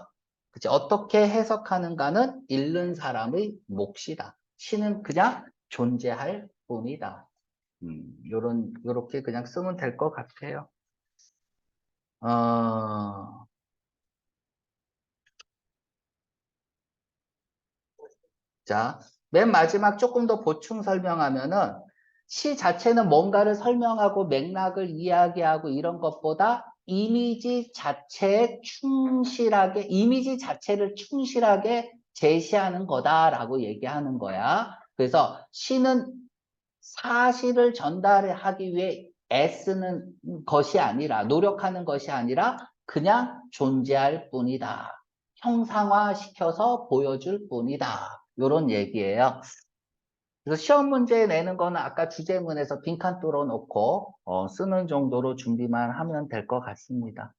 그쵸? 어떻게 해석하는가는 읽는 사람의 몫이다. C는 그냥 존재할 뿐이다. 요렇게 그냥 쓰면 될 것 같아요. 어, 자, 맨 마지막 조금 더 보충 설명하면은 시 자체는 뭔가를 설명하고 맥락을 이야기하고 이런 것보다 이미지 자체를 충실하게 제시하는 거다라고 얘기하는 거야. 그래서 시는 사실을 전달하기 위해 애쓰는 것이 아니라, 노력하는 것이 아니라 그냥 존재할 뿐이다. 형상화시켜서 보여줄 뿐이다. 이런 얘기예요. 그래서 시험 문제 내는 거는 아까 주제문에서 빈칸 뚫어놓고 쓰는 정도로 준비만 하면 될 것 같습니다.